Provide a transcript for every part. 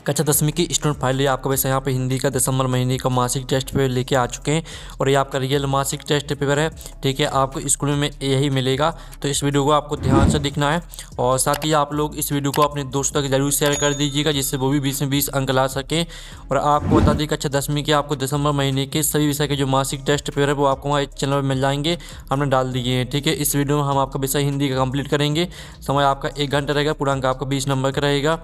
कक्षा 10वीं की स्टूडेंट फाइल ये आपका वैसे यहाँ पे हिंदी का दिसंबर महीने का मासिक टेस्ट पेपर लेके आ चुके हैं और ये आपका रियल मासिक टेस्ट पेपर है। ठीक है, आपको स्कूल में यही मिलेगा, तो इस वीडियो को आपको ध्यान से देखना है और साथ ही आप लोग इस वीडियो को अपने दोस्तों तक जरूर शेयर कर दीजिएगा, जिससे वो भी 20 में 20 अंक ला सकें। और आपको बता दें कक्षा 10वीं के आपको दिसंबर महीने के सभी विषय के जो मासिक टेस्ट पेपर है वो आपको हमारे चैनल पर मिल जाएंगे, हमने डाल दिए हैं। ठीक है, इस वीडियो में हम आपका विषय हिंदी का कंप्लीट करेंगे। समय आपका 1 घंटा रहेगा, पूर्णांक आपका 20 नंबर का रहेगा।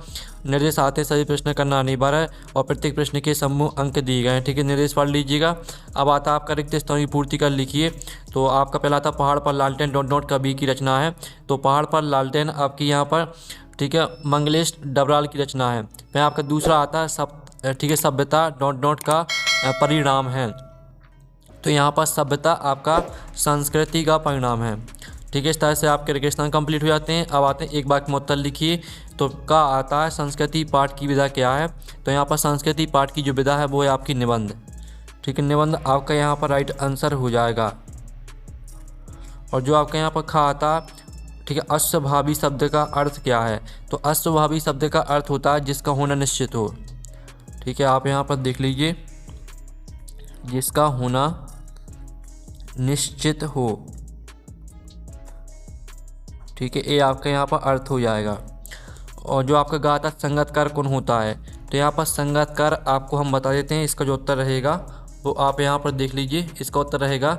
निर्देश आते सभी प्रश्न करना अनिवार्य है और प्रत्येक प्रश्न के समूह अंक दिए गए हैं। ठीक है, निर्देश पढ़ लीजिएगा। अब आता आपका रिक्त स्थानों की पूर्ति कर लिखिए। तो आपका पहला था पहाड़ पर लालटेन डॉट डॉट कवि की रचना है। तो पहाड़ पर लालटेन आपकी यहाँ पर, ठीक है, मंगलेश डबराल की रचना है। फिर आपका दूसरा आता है ठीक है, सभ्यता डॉट डॉट का परिणाम है। तो यहाँ पर सभ्यता आपका संस्कृति का परिणाम है। ठीक है, इस तरह से आपके रेगिस्तान कंप्लीट हो जाते हैं। अब आते हैं एक वाक्य में उत्तर लिखिए। तो का आता है संस्कृति पाठ की विधा क्या है। तो यहाँ पर संस्कृति पाठ की जो विधा है वो है आपकी निबंध। ठीक है, निबंध आपका यहाँ पर राइट आंसर हो जाएगा। और जो आपका यहाँ पर खा आता, ठीक है, अस्वभावी शब्द का अर्थ क्या है। तो अस्वभावी शब्द का अर्थ होता है जिसका होना निश्चित हो। ठीक है, आप यहाँ पर देख लीजिए, जिसका होना निश्चित हो। ठीक है, ये आपका यहाँ पर अर्थ हो जाएगा। और जो आपका गाता संगतकार कौन होता है। तो यहाँ पर संगतकार आपको हम बता देते हैं, इसका जो उत्तर रहेगा वो आप यहाँ पर देख लीजिए। इसका उत्तर रहेगा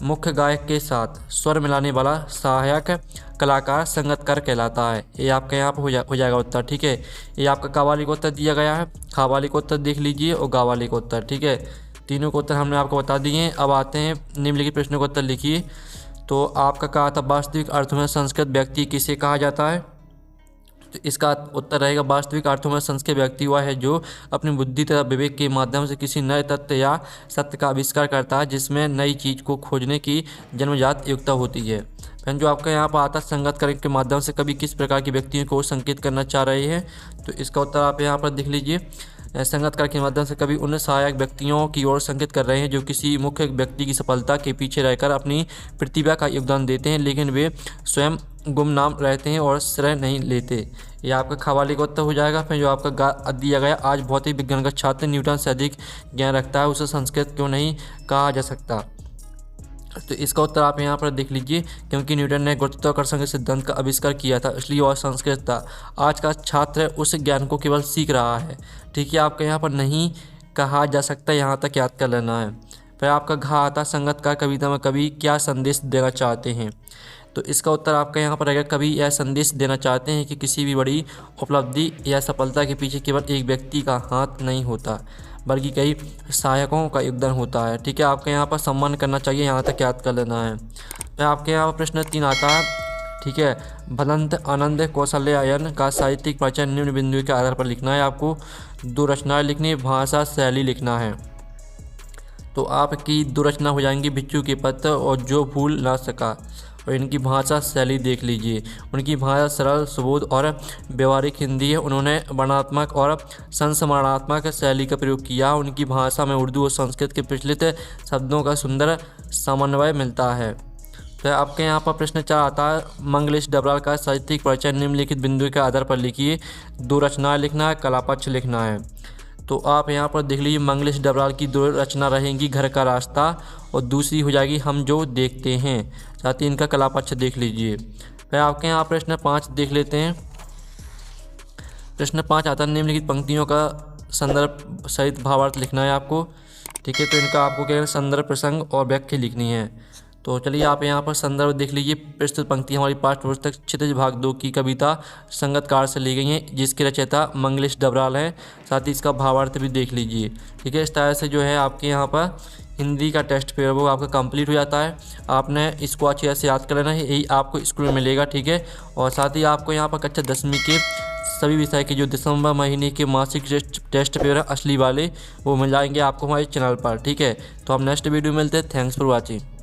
मुख्य गायक के साथ स्वर मिलाने वाला सहायक कलाकार संगतकार कहलाता है। ये आपका यहाँ पर हो जाएगा उत्तर। ठीक है, ये आपका कावाली का उत्तर दिया गया है। खावाली का उत्तर देख लीजिए और गावाली का उत्तर। ठीक है, तीनों के उत्तर हमने आपको बता दिए हैं। अब आते हैं निम्नलिखित प्रश्नों का उत्तर लिखिए। तो आपका कहा था वास्तविक अर्थों में संस्कृत व्यक्ति किसे कहा जाता है। तो इसका उत्तर रहेगा वास्तविक अर्थों में संस्कृत व्यक्ति वह है जो अपनी बुद्धि तथा विवेक के माध्यम से किसी नए तथ्य या सत्य का आविष्कार करता है, जिसमें नई चीज़ को खोजने की जन्मजात योग्यता होती है। फिर जो आपका यहाँ पर आता है संगत करने के माध्यम से कभी किस प्रकार की व्यक्तियों को संकेत करना चाह रहे हैं। तो इसका उत्तर आप यहाँ पर देख लीजिए। संगतकार के माध्यम से कभी उन सहायक व्यक्तियों की ओर संकेत कर रहे हैं जो किसी मुख्य व्यक्ति की सफलता के पीछे रहकर अपनी प्रतिभा का योगदान देते हैं, लेकिन वे स्वयं गुमनाम रहते हैं और श्रेय नहीं लेते। ये आपका खवाली का उत्तर हो जाएगा। फिर जो आपका दिया गया, आज भौतिक विज्ञान का छात्र न्यूटन से अधिक ज्ञान रखता है, उसे संस्कृत क्यों नहीं कहा जा सकता। तो इसका उत्तर आप यहाँ पर देख लीजिए, क्योंकि न्यूटन ने गुरुत्वाकर्षण के सिद्धांत का आविष्कार किया था, इसलिए वह संस्कृत था। आज का छात्र उस ज्ञान को केवल सीख रहा है। ठीक है, आपका यहाँ पर नहीं कहा जा सकता, यहाँ तक याद कर लेना है। फिर आपका घा आता संगतकार कविता में कवि क्या संदेश देना चाहते हैं। तो इसका उत्तर आपका यहाँ पर रहेगा कवि यह संदेश देना चाहते हैं कि किसी भी बड़ी उपलब्धि या सफलता के पीछे केवल एक व्यक्ति का हाथ नहीं होता, बल्कि कई सहायकों का योगदान होता है। ठीक है, आपके यहाँ पर सम्मान करना चाहिए, यहाँ तक याद कर लेना है। तो आपके यहाँ पर प्रश्न 3 आता है। ठीक है, भदंत आनंद कौशल्यायन का साहित्यिक परिचय निम्न बिंदु के आधार पर लिखना है। आपको 2 रचनाएं लिखनी, भाषा शैली लिखना है। तो आपकी 2 रचना हो जाएंगी बिच्छू के पत्र और जो भूल ना सका। और इनकी भाषा शैली देख लीजिए। उनकी भाषा सरल, सुबोध और व्यवहारिक हिंदी है। उन्होंने वर्णनात्मक और संस्मरणात्मक शैली का प्रयोग किया। उनकी भाषा में उर्दू और संस्कृत के प्रचलित शब्दों का सुंदर समन्वय मिलता है। तो आपके यहाँ पर प्रश्न 4 आता है मंगलेश डबराल का साहित्यिक परिचय निम्नलिखित बिंदु के आधार पर लिखिए। 2 रचनाएं लिखना है, कलापक्ष लिखना है। तो आप यहाँ पर देख लीजिए, मंगलेश डबराल की 2 रचना रहेंगी, घर का रास्ता और दूसरी हो जाएगी हम जो देखते हैं। साथ ही इनका कलापक्ष देख लीजिए। फिर आपके यहाँ प्रश्न 5 देख लेते हैं। प्रश्न 5 आता है निम्नलिखित पंक्तियों का संदर्भ सहित भावार्थ लिखना है आपको। ठीक है, तो इनका आपको क्या है, संदर्भ, प्रसंग और व्याख्या लिखनी है। तो चलिए आप यहाँ पर संदर्भ देख लीजिए। प्रस्तुत पंक्ति हमारी पाठ्य पुस्तक क्षितिज भाग 2 की कविता संगतकार से ली गई हैं, जिसके रचयिता मंगलेश डबराल हैं। साथ ही इसका भावार्थ भी देख लीजिए। ठीक है, इस तरह से जो है आपके यहाँ पर हिंदी का टेस्ट पेपर वो आपका कंप्लीट हो जाता है। आपने इसको अच्छी तरह से याद कर लेना है, यही आपको स्कूल में मिलेगा। ठीक है, और साथ ही आपको यहाँ पर कक्षा 10वीं के सभी विषय के जो दिसंबर महीने के मासिक टेस्ट पेपर है असली वाले, वो मिल जाएंगे आपको हमारे चैनल पर। ठीक है, तो हम नेक्स्ट वीडियो में मिलते हैं। Thanks for watching.